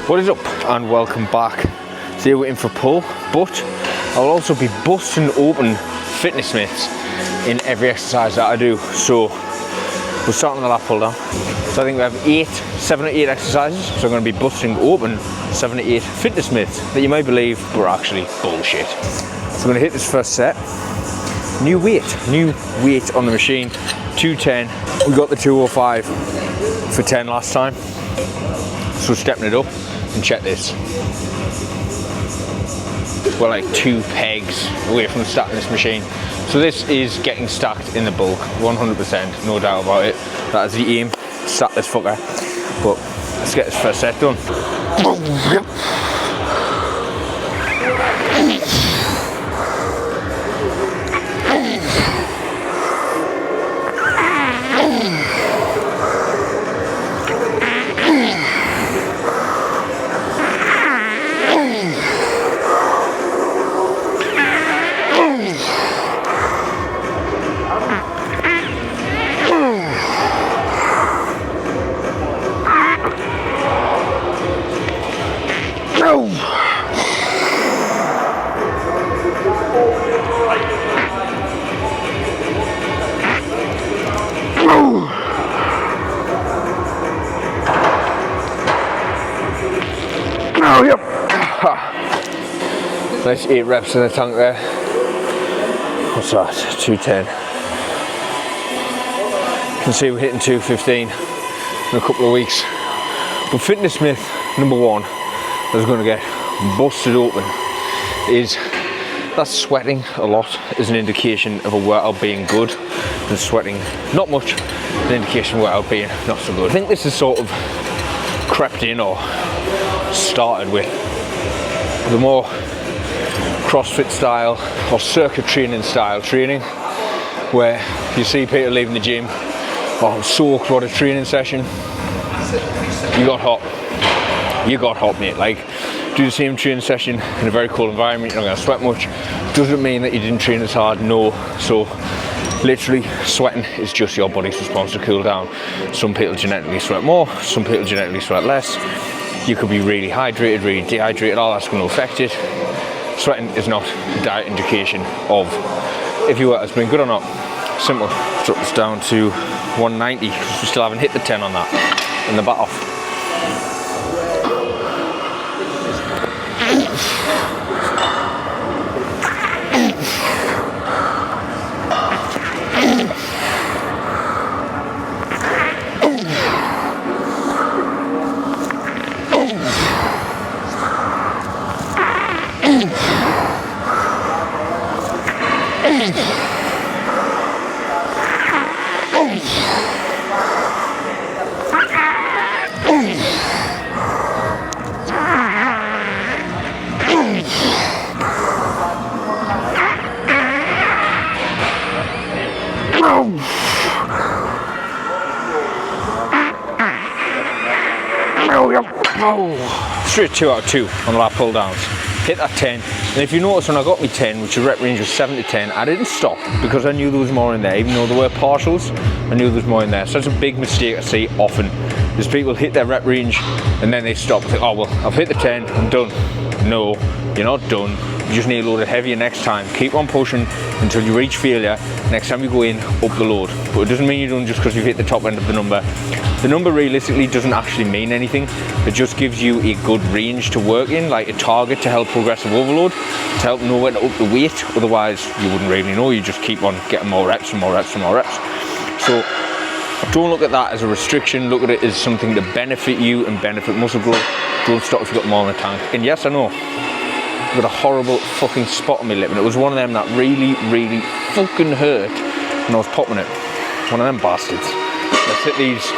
What is up and welcome back. Today we're in for a pull, but I'll also be busting open fitness myths in every exercise that I do. So we're starting the lat pull down. So I think we have 7 or 8 exercises. So I'm going to be busting open 7 or 8 fitness myths that you might believe were actually bullshit. So I'm going to hit this first set. New weight on the machine, 210. We got the 205 for 10 last time. So stepping it up and check this. We're like 2 pegs away from starting this machine. So this is getting stacked in the bulk, 100%, no doubt about it. That is the aim, stack this fucker. But let's get this first set done. Nice 8 reps in the tank there. What's that? 210. You can see we're hitting 215 in a couple of weeks. But fitness myth number 1 that's going to get busted open is that sweating a lot is an indication of a workout being good, and sweating not much an indication of a workout being not so good. I think this is sort of crept in or started with the more CrossFit style or circuit training style training, where you see people leaving the gym, oh I'm soaked, what a training session. You got hot mate. Like, do the same training session in a very cool environment, you're not going to sweat much. Doesn't mean that you didn't train as hard, no. So literally sweating is just your body's response to cool down. Some people genetically sweat more, some people genetically sweat less. You could be really hydrated, really dehydrated, all that's going to affect it. Sweating is not a direct indication of if your work has been good or not. Simple. Drop this down to 190 because we still haven't hit the 10 on that in the bat off. Straight 2 out of 2 on the lat pull downs. Hit that 10, and if you notice when I got me 10, which the rep range was 7 to 10, I didn't stop because I knew there was more in there. Even though there were partials, I knew there was more in there. So that's a big mistake I see often, is people hit their rep range and then they stop and think, oh well, I've hit the 10, I'm done. No, you're not done. You just need to load it heavier next time. Keep on pushing until you reach failure. Next time you go in, up the load. But it doesn't mean you're done just because you've hit the top end of the number. The number realistically doesn't actually mean anything. It just gives you a good range to work in, like a target to help progressive overload, to help know when to up the weight. Otherwise, you wouldn't really know. You just keep on getting more reps and more reps and more reps. So don't look at that as a restriction. Look at it as something to benefit you and benefit muscle growth. Don't stop if you've got more in the tank. And yes, I know, I've got a horrible fucking spot on my lip, and it was one of them that really fucking hurt when I was popping it. One of them bastards. Let's hit these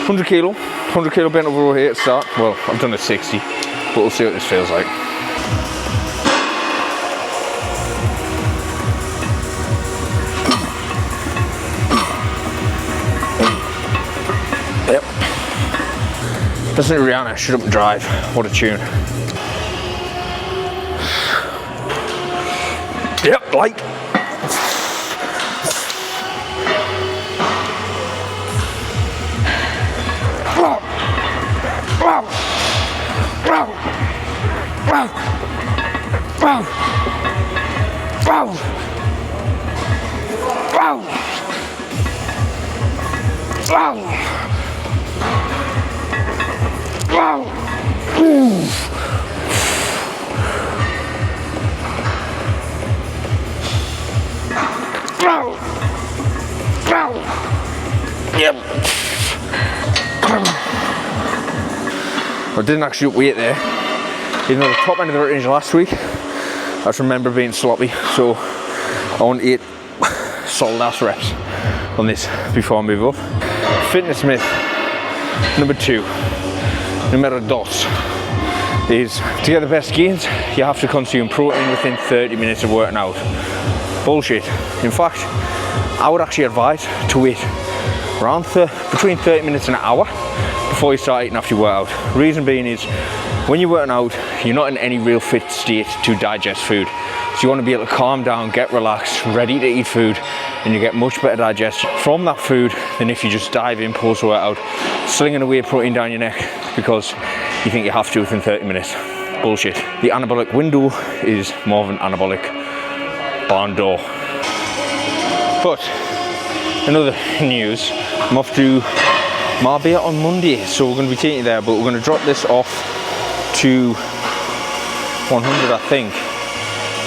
100 kilo bent over here at start. Well, I've done a 60, but we'll see what this feels like. Yep. Listen to Rihanna, Shut Up and Drive. What a tune. Yep, light. Yep. I didn't actually up weight there, even though the top end of the range last week, I just remember being sloppy, so I want 8 solid ass reps on this before I move up. Fitness myth number 2, numero dos, is to get the best gains, you have to consume protein within 30 minutes of working out. Bullshit. In fact, I would actually advise to wait around between 30 minutes and an hour before you start eating after your workout. Reason being is, when you're working out, you're not in any real fit state to digest food. So you want to be able to calm down, get relaxed, ready to eat food, and you get much better digestion from that food than if you just dive in post-workout, slinging away protein down your neck because you think you have to within 30 minutes. Bullshit. The anabolic window is more of an anabolic barn door. But in other news, I'm off to Marbella on Monday, so we're going to be taking it there, but we're going to drop this off to 100, I think,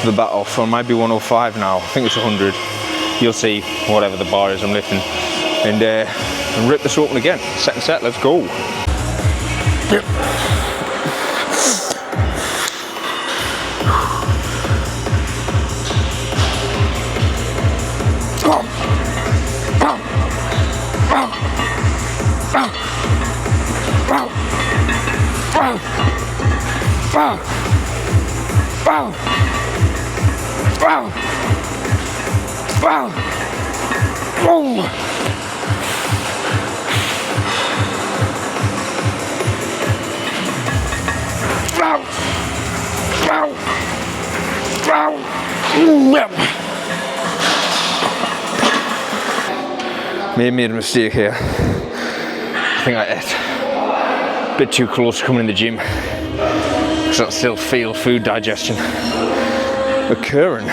the bat off, or it might be 105 now. I think it's 100. You'll see whatever the bar is I'm lifting, and rip this open again. Set and set. Let's go. Yep. Made a mistake here. I think I ate a bit too close to coming in the gym, because I still feel food digestion occurring.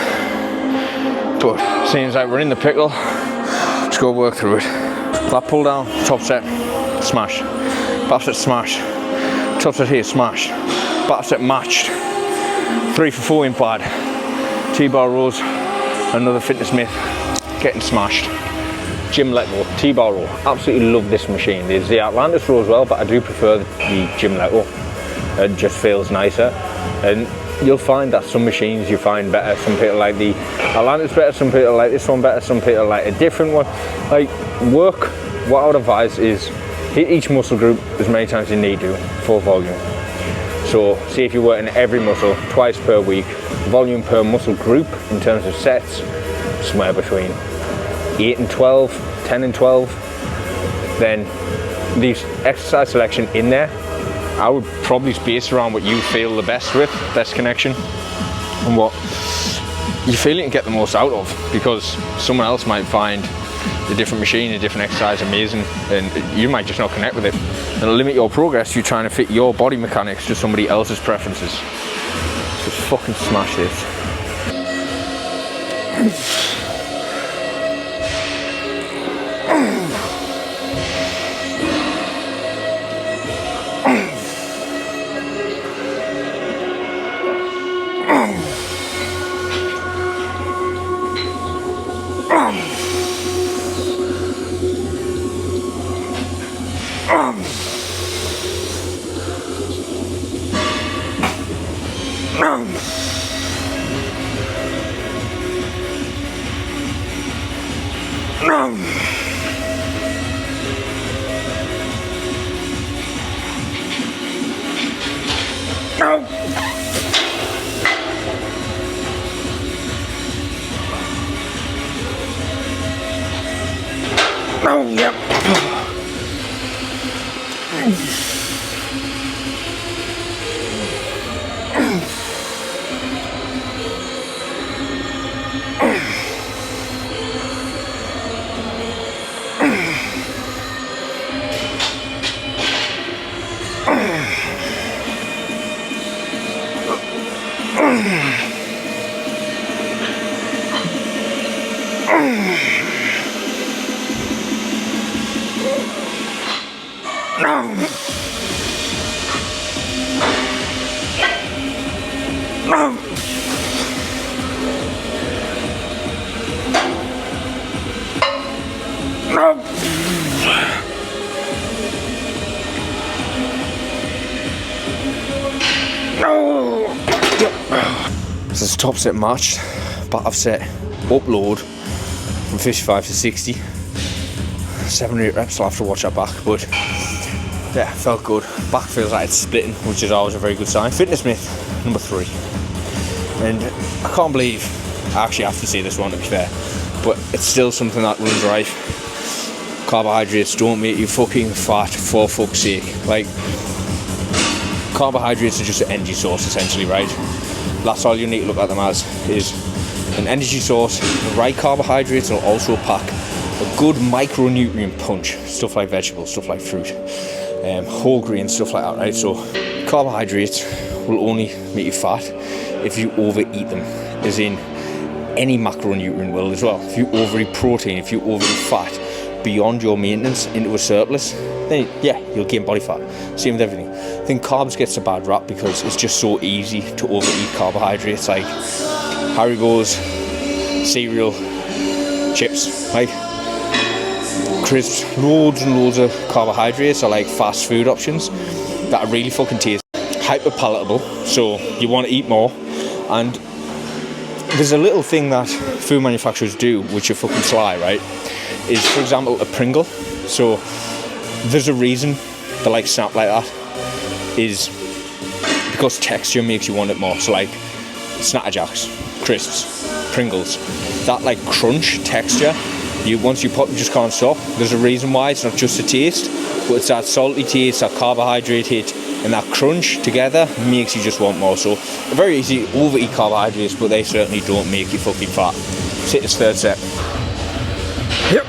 But seems like we're in the pickle. Let's go work through it. Lat pull down, top set, smash. Back set smash. Top set here, smash. Back set matched. 3 for 4 implied. T-bar rows, another fitness myth, getting smashed. Gym level, T-bar row. Absolutely love this machine. There's the Atlantis row as well, but I do prefer the gym level. It just feels nicer. And you'll find that some machines you find better. Some people like the Atlantis better, some people like this one better, some people like a different one. Like, what I would advise is hit each muscle group as many times as you need to for volume. So see if you're working every muscle twice per week, volume per muscle group in terms of sets, somewhere between 8 and 12, 10 and 12, then the exercise selection in there, I would probably space around what you feel the best with, best connection, and what you feel you can get the most out of, because someone else might find a different machine, a different exercise amazing, and you might just not connect with it. It'll limit your progress if you're trying to fit your body mechanics to somebody else's preferences. So just fucking smash this. So it's top set matched, but I've set upload from 55 to 60. 7 or 8 reps, I'll have to watch that back, but yeah, felt good. Back feels like it's splitting, which is always a very good sign. Fitness myth number 3. And I can't believe I actually have to say this one, to be fair, but it's still something that runs rife. Carbohydrates don't make you fucking fat, for fuck's sake. Like, carbohydrates are just an energy source essentially, right? That's all you need to look at them as, is an energy source. The right carbohydrates will also pack a good micronutrient punch, stuff like vegetables, stuff like fruit, whole grains, stuff like that, right? So carbohydrates will only make you fat if you overeat them, as in any macronutrient will as well. If you overeat protein, if you overeat fat beyond your maintenance into a surplus, then yeah, you'll gain body fat. Same with everything. I think carbs gets a bad rap because it's just so easy to overeat carbohydrates, like Haribos, cereal, chips, like crisps, loads and loads of carbohydrates are like fast food options that are really fucking tasty, hyper palatable, so you want to eat more. And there's a little thing that food manufacturers do which are fucking sly, right? Is, for example, a Pringle. So there's a reason they like snap like that, is because texture makes you want it more. So like Snatter Jacks, crisps, Pringles, that like crunch texture, once you pop, you just can't stop. There's a reason why. It's not just the taste, but it's that salty taste, that carbohydrate hit, and that crunch together makes you just want more. So very easy to overeat carbohydrates, but they certainly don't make you fucking fat. Let's hit this third set. Yep.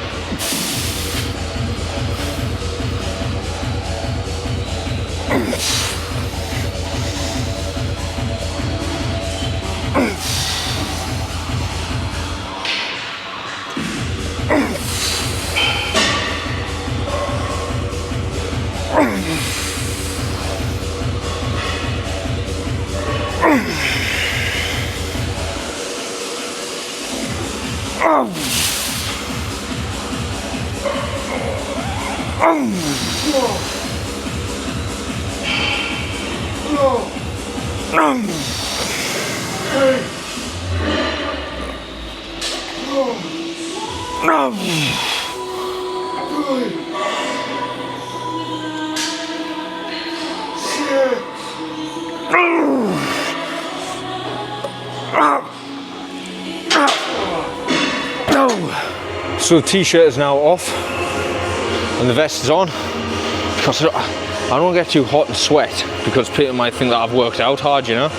So the t-shirt is now off and the vest is on, because I don't get too hot and sweat, because people might think that I've worked out hard, you know?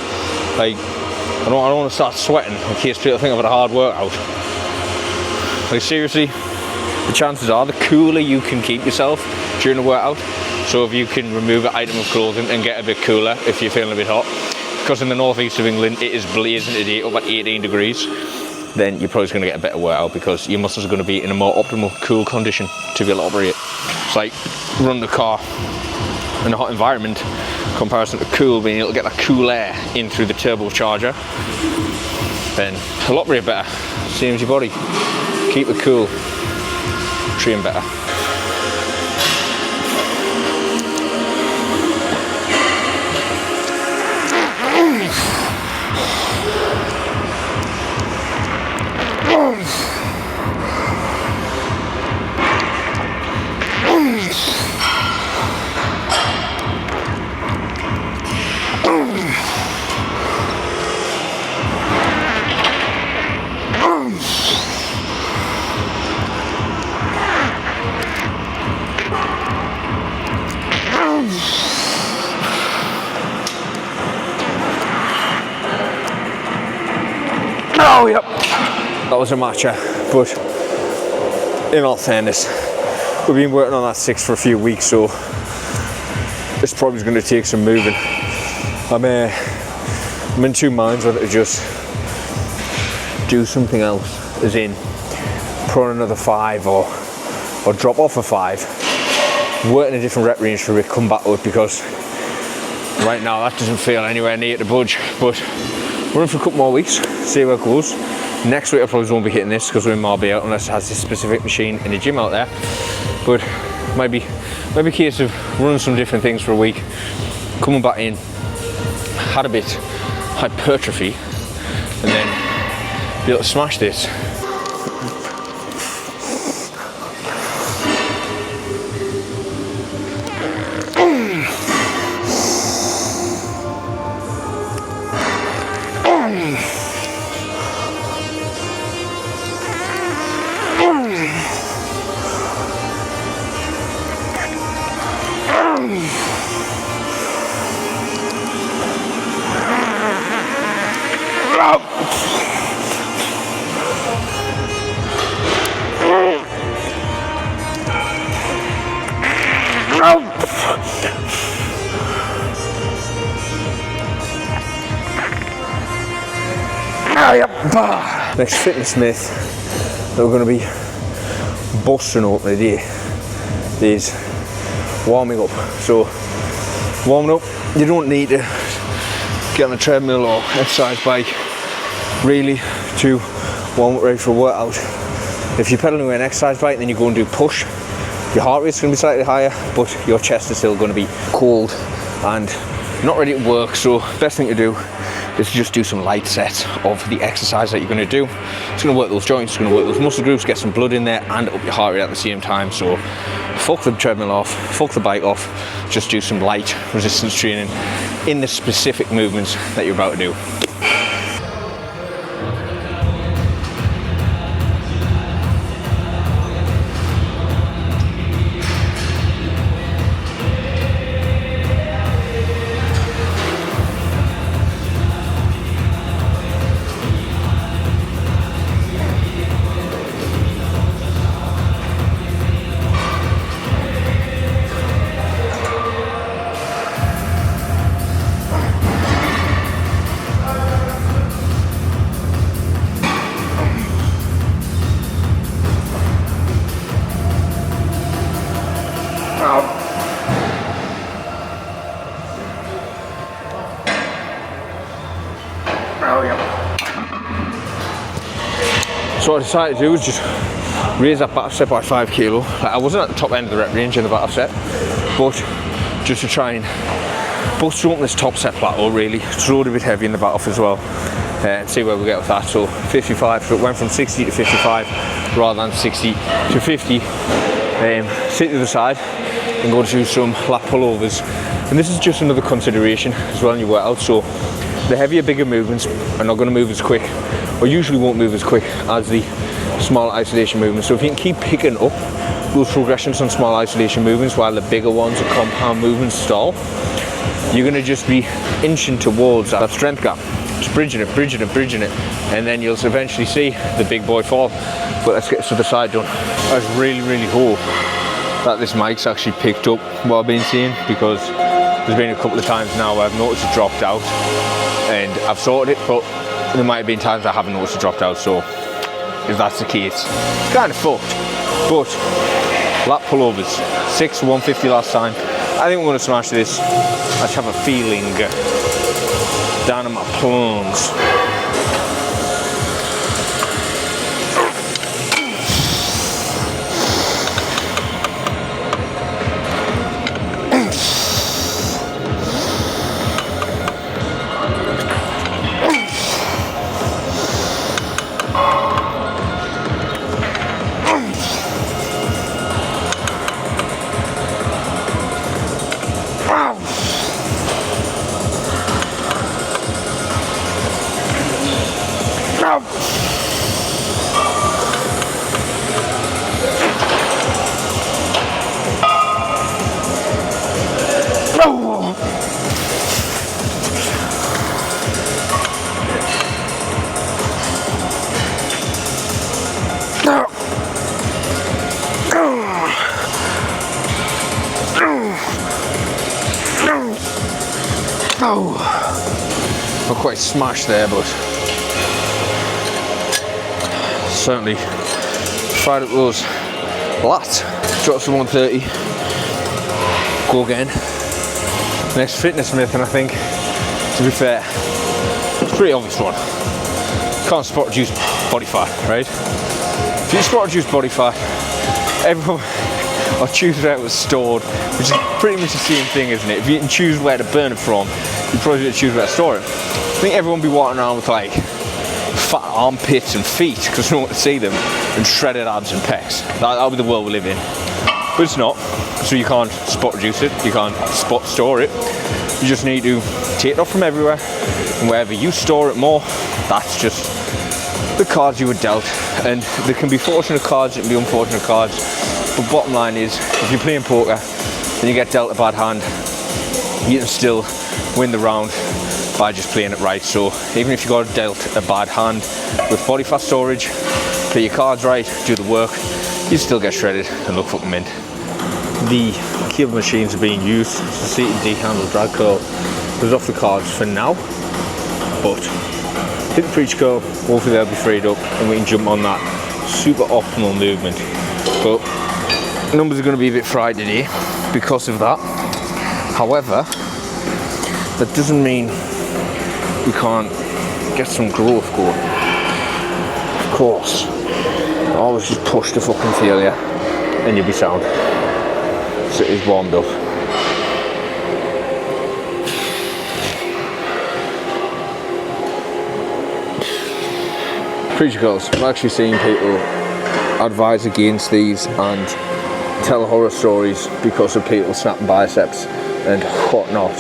Like, I don't want to start sweating in case people think I've had a hard workout. Like, seriously, the chances are the cooler you can keep yourself during a workout. So if you can remove an item of clothing and get a bit cooler if you're feeling a bit hot, because in the northeast of England it is blazing today, up at 18 degrees, then you're probably going to get a better workout, because your muscles are going to be in a more optimal cool condition to be able to operate. It's like run the car in a hot environment comparison to cool, being able to get that cool air in through the turbocharger, then it'll operate better. Same as your body. Keep it cool, train better. Oh, yep, that was a matcher, but in all fairness, we've been working on that 6 for a few weeks, so it's probably going to take some moving. I'm in two minds whether to just do something else, as in put on another 5 or drop off a 5, working a different rep range for it, come back to it, because right now that doesn't feel anywhere near to budge. But we're in for a couple more weeks, see how it goes. Next week I probably won't be hitting this because we're in Marbella, unless it has this specific machine in the gym out there. But maybe a case of running some different things for a week, coming back in, had a bit hypertrophy, and then be able to smash this. Next fitness myth that we're going to be busting open today is warming up. So warming up, you don't need to get on a treadmill or exercise bike really to warm up ready for a workout. If you're pedaling with an exercise bike, then you go and do push, your heart rate's going to be slightly higher, but your chest is still going to be cold and not ready to work. So best thing to do is to just do some light sets of the exercise that you're going to do. It's going to work those joints, it's going to work those muscle groups, get some blood in there and up your heart rate at the same time. So fuck the treadmill off, fuck the bike off, just do some light resistance training in the specific movements that you're about to do. So what I decided to do was just raise that back set by 5 kilo. Like, I wasn't at the top end of the rep range in the back set, but just to try and bust open this top set plateau really, throw it a bit heavy in the back off as well, and see where we get with that. So 55, so it went from 60 to 55 rather than 60 to 50. Sit to the side and go to do some lat pullovers. And this is just another consideration as well in your workout. So the heavier, bigger movements are not going to move as quick, or usually won't move as quick as the small isolation movements. So if you can keep picking up those progressions on small isolation movements while the bigger ones or compound movements stall, you're going to just be inching towards that strength gap, just bridging it, bridging it, bridging it, and then you'll eventually see the big boy fall. But let's get this to the side done. I just really hope that this mic's actually picked up what I've been seeing, because there's been a couple of times now where I've noticed it dropped out and I've sorted it, but there might have been times I haven't noticed it dropped out. So if that's the case, it's kind of fucked. But lat pullovers, 6 150 last time. I think we're going to smash this. I just have a feeling down in my plums. Not quite smashed there, but certainly fired up those lats. Dropped to 130, go again. Next fitness myth, and I think, to be fair, it's a pretty obvious one. You can't spot reduce body fat, right? If you spot reduce body fat, everyone will choose where it was stored, which is pretty much the same thing, isn't it? If you can choose where to burn it from, you probably should choose where to store it. I think everyone will be walking around with like fat armpits and feet because no one can see them, and shredded abs and pecs. That'll be the world we live in. But it's not, so you can't spot reduce it, you can't spot store it. You just need to take it off from everywhere, and wherever you store it more, that's just the cards you were dealt. And there can be fortunate cards, there can be unfortunate cards, but bottom line is, if you're playing poker and you get dealt a bad hand, you can still win the round by just playing it right. So even if you got dealt a bad hand with body fat storage, play your cards right, do the work, you still get shredded and look fucking mint. The cable machines are being used, so seated D-handle drag curl is off the cards for now, but hit the preach curl, hopefully they'll be freed up and we can jump on that super optimal movement. But numbers are going to be a bit fried today because of that. However, that doesn't mean we can't get some growth going. Of course, always just push the fucking failure and you'll be sound. So it is warmed up. Preacher curls. I've actually seen people advise against these and tell horror stories because of people snapping biceps and whatnot.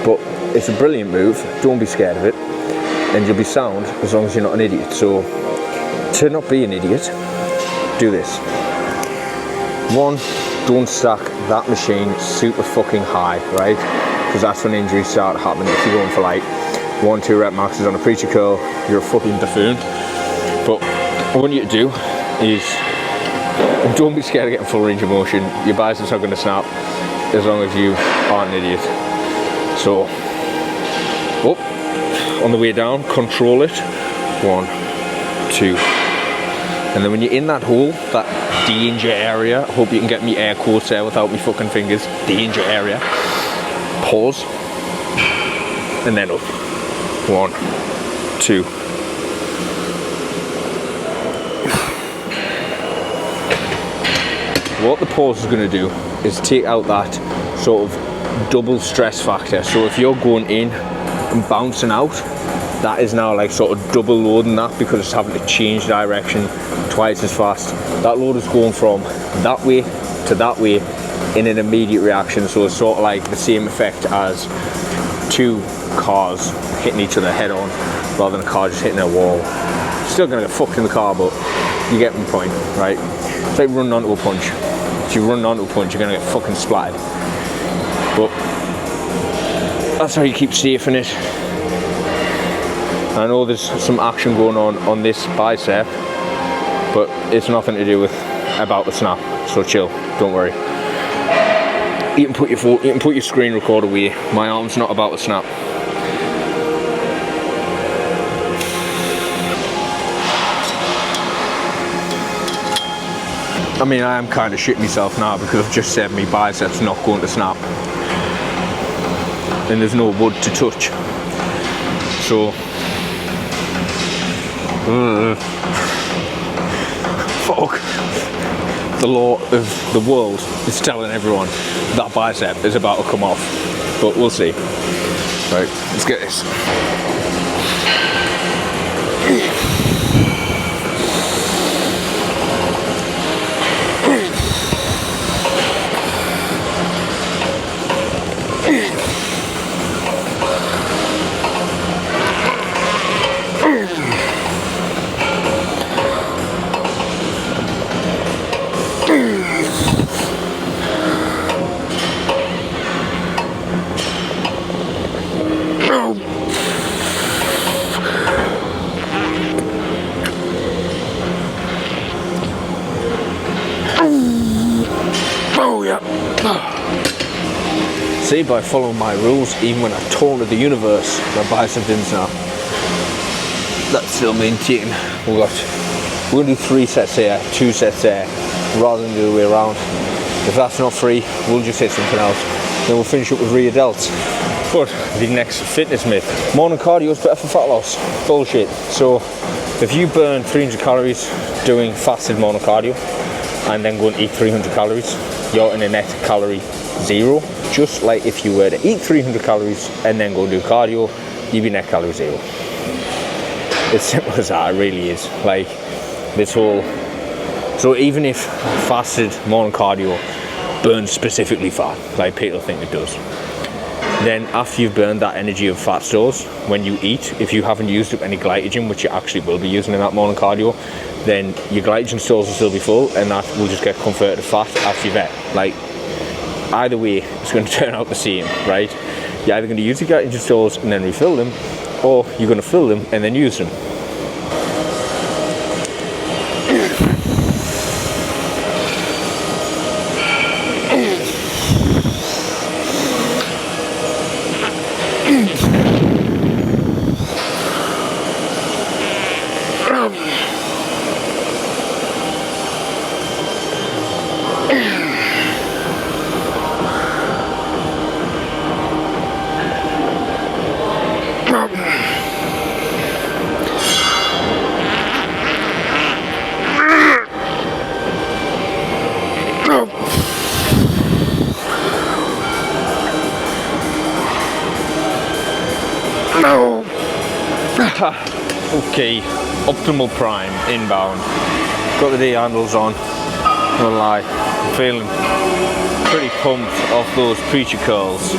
But it's a brilliant move. Don't be scared of it, and you'll be sound as long as you're not an idiot. So to not be an idiot, do this. 1, don't stack that machine super fucking high, right? Because that's when injuries start happening. If you're going for like 1-2 rep maxes on a preacher curl, you're a fucking buffoon. But what I want you to do is, don't be scared of getting full range of motion. Your biceps are going to snap as long as you aren't an idiot. So, on the way down, control it. 1, 2. And then when you're in that hole, that danger area, I hope you can get me air quotes there without me fucking fingers, danger area, pause, and then up. 1, 2. What the pause is going to do is take out that sort of double stress factor. So if you're going in and bouncing out, that is now like sort of double loading that because it's having to change direction twice as fast. That load is going from that way to that way in an immediate reaction. So it's sort of like the same effect as 2 cars hitting each other head on rather than a car just hitting a wall. Still gonna get fucked in the car, but you get my point, right? It's like running onto a punch. If you run onto a punch, you're gonna get fucking splattered. But that's how you keep safe in it. I know there's some action going on this bicep, but it's nothing to do with about the snap. So chill, don't worry. You can put your phone, you can put your screen recorder away. My arm's not about to snap. I mean, I am kind of shitting myself now because I've just said my biceps not going to snap, and there's no wood to touch. So. Fuck. The law of the world is telling everyone that bicep is about to come off, but we'll see. Right, let's get this. See, by following my rules, even when I taunted the universe, my bicep didn't snap. That's still maintained. We're going to do 3 sets here, 2 sets there, rather than the other way around. If that's not free, we'll just hit something else. Then we'll finish up with re-adults. But the next fitness myth, morning cardio is better for fat loss. Bullshit. So if you burn 300 calories doing fasted morning cardio and then go and eat 300 calories, you're in a net calorie zero. Just like if you were to eat 300 calories and then go and do cardio, you'd be net calorie zero. It's simple as that, it really is. Like this whole, so even if fasted morning cardio burns specifically fat, like people think it does, then after you've burned that energy of fat stores, when you eat, if you haven't used up any glycogen, which you actually will be using in that morning cardio, then your glycogen stores will still be full and that will just get converted to fat after you've eaten. Like either way, it's going to turn out the same, right? You're either going to use your glycogen stores and then refill them, or you're going to fill them and then use them. Okay, optimal prime inbound. Got the D handles on. Not gonna lie, I'm feeling pretty pumped off those preacher curls,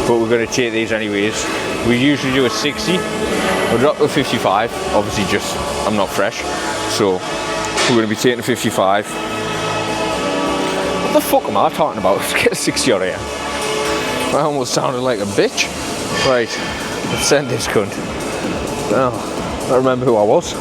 but we're gonna take these anyways. We usually do a 60. We'll drop to a 55. Obviously, just I'm not fresh, so we're gonna be taking a 55. What the fuck am I talking about? Let's get a 60 out of here. I almost sounded like a bitch. Right, let's send this cunt. Oh, I don't remember who I was.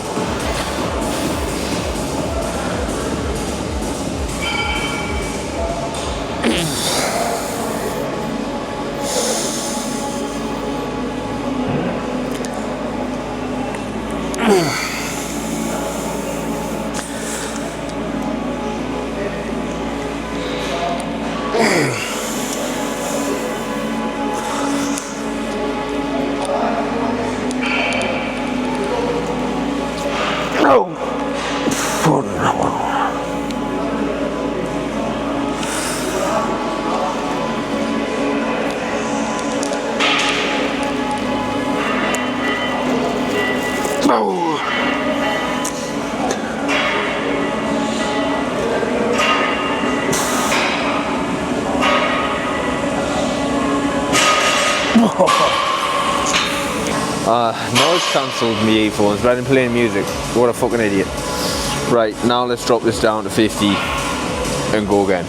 Noise cancelled my earphones, but I didn't play any music. What a fucking idiot. Right, now let's drop this down to 50 and go again.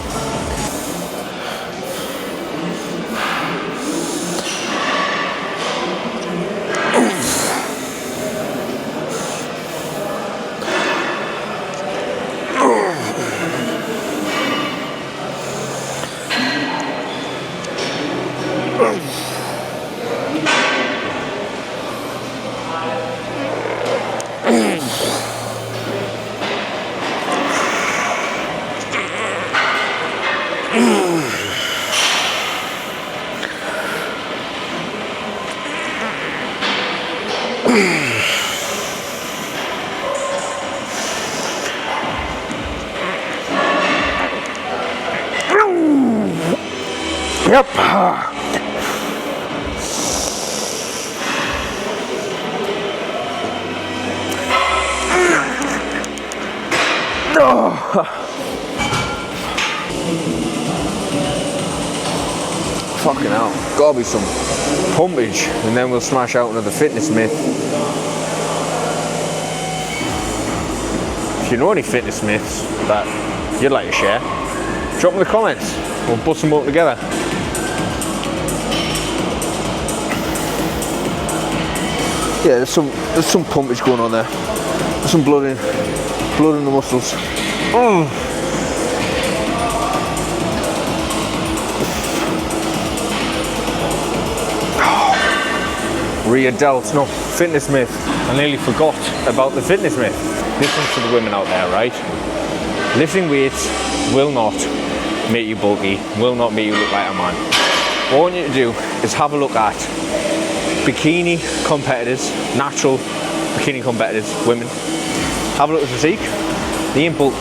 Yep. Fucking hell. Gotta be some pumpage, and then we'll smash out another fitness myth. If you know any fitness myths that you'd like to share, drop them in the comments. We'll bust them up together. Yeah, there's some pumpage going on there. There's some blood in the muscles. Re-adults, no, fitness myth. I nearly forgot about the fitness myth. This one's for the women out there, right? Lifting weights will not make you bulky, will not make you look like a man. What I want you to do is have a look at bikini competitors, natural bikini competitors, women. Have a look at the physique. They ain't bulky,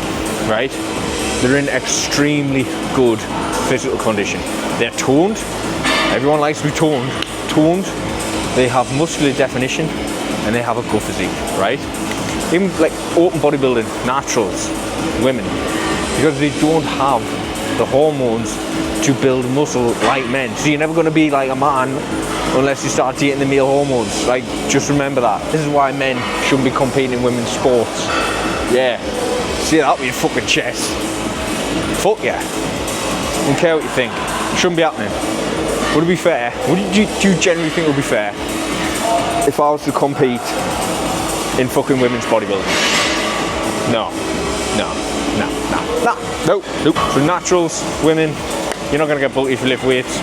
right? They're in extremely good physical condition. They're toned. Everyone likes to be toned. They have muscular definition and they have a good physique, right? Even like open bodybuilding, naturals, women, because they don't have the hormones to build muscle like men. So you're never going to be like a man unless you start taking the male hormones. Like, just remember that. This is why men shouldn't be competing in women's sports. Yeah. See that with your fucking chest. Fuck yeah. Don't care what you think. Shouldn't be happening. Would it be fair? Do you generally think it would be fair if I was to compete in fucking women's bodybuilding? No. Nope. So naturals, women, you're not gonna get bulky if you lift weights.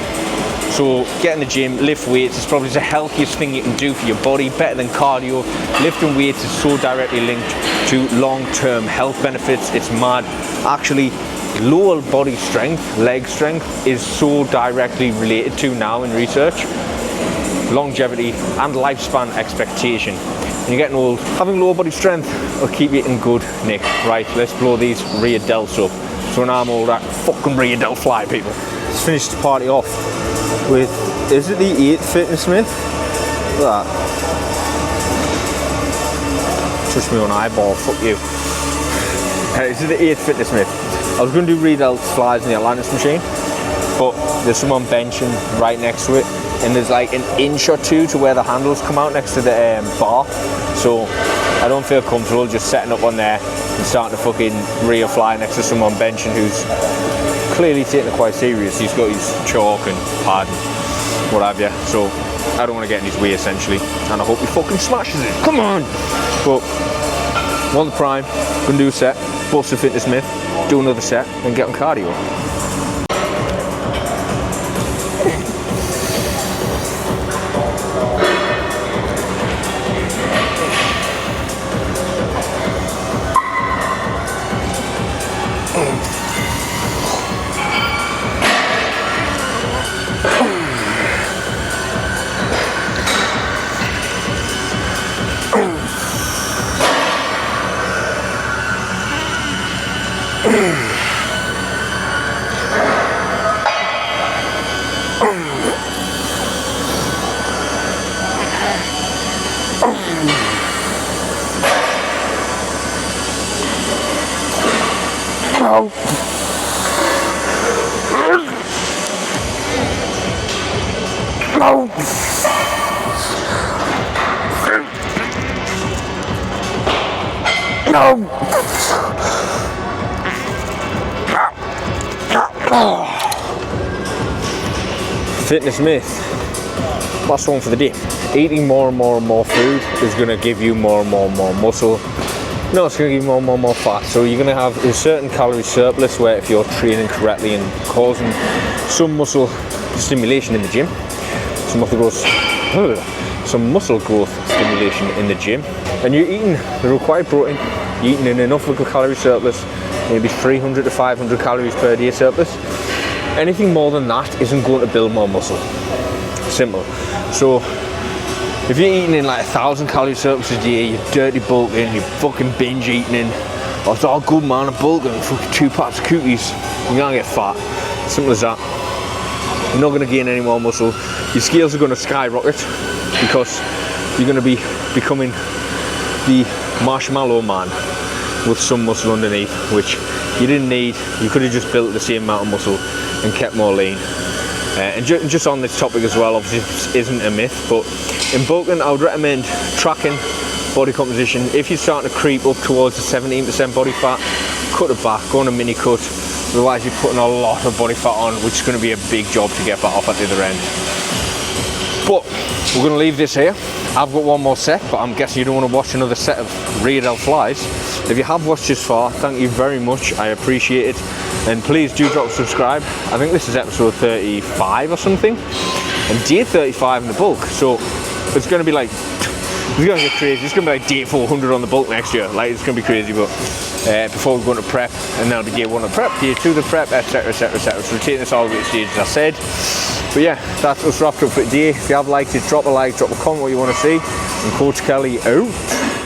So get in the gym, lift weights. It's probably the healthiest thing you can do for your body, better than cardio. Lifting weights is so directly linked to long-term health benefits. It's mad. Actually, lower body strength, leg strength, is so directly related to now in research. Longevity and lifespan expectation. When you're getting old, having lower body strength will keep you in good nick. Right, let's blow these rear delts up. So when I'm older, fucking rear delt fly, people. Let's finish the party off with, is it the 8th Fitness Smith? Look at that. Touch me on eyeball, fuck you. Is it the 8th Fitness Smith? I was going to do rear delt flies in the Atlantis machine, but there's someone benching right next to it, and there's like an inch or two to where the handles come out next to the bar, so I don't feel comfortable just setting up on there and starting to fucking rear fly next to someone benching who's clearly taking it quite serious. He's got his chalk and pad and what have you, so I don't want to get in his way essentially, and I hope he fucking smashes it. Come on! But on the prime, gonna do a set, bust a Fitness Smith, do another set, and get on cardio. No. No. No. Fitness myth. Last one for the day. Eating more and more food is going to give you more and more muscle. No, it's going to give you more and more fat. So you're going to have a certain calorie surplus where if you're training correctly and causing some muscle stimulation in the gym, some muscle growth stimulation in the gym, and you're eating the required protein, you're eating in enough of a calorie surplus, maybe 300 to 500 calories per day surplus. Anything more than that isn't going to build more muscle. Simple. So if you're eating in like 1,000 calorie surplus a day, you're dirty bulking, you're fucking binge eating, oh, it's all good man, I'm bulking, fucking 2 packs of cookies, you're gonna get fat. Simple as that. You're not gonna gain any more muscle. Your scales are gonna skyrocket because you're gonna be becoming the marshmallow man with some muscle underneath, which you didn't need. You could have just built the same amount of muscle and kept more lean. And just on this topic as well, obviously this isn't a myth, but in bulking I would recommend tracking body composition. If you're starting to creep up towards the 17% body fat, cut it back, go on a mini cut, otherwise you're putting a lot of body fat on, which is going to be a big job to get that off at the other end. But we're going to leave this here. I've got one more set, but I'm guessing you don't want to watch another set of rear delt flies. If you have watched this far, thank you very much, I appreciate it. And please do drop subscribe. I think this is episode 35 or something, and day 35 in the bulk, so it's going to be like, it's going to get crazy. It's going to be like day 400 on the bulk next year. Like, it's going to be crazy, but before we go into prep, and now the gear 1 of prep, gear 2 the prep, etc, etc, etc. So we're taking this all the way to stage, as I said. But yeah, that's us wrapped up for today. If you have liked it, drop a like, drop a comment what you want to see, and Coach Kelly out.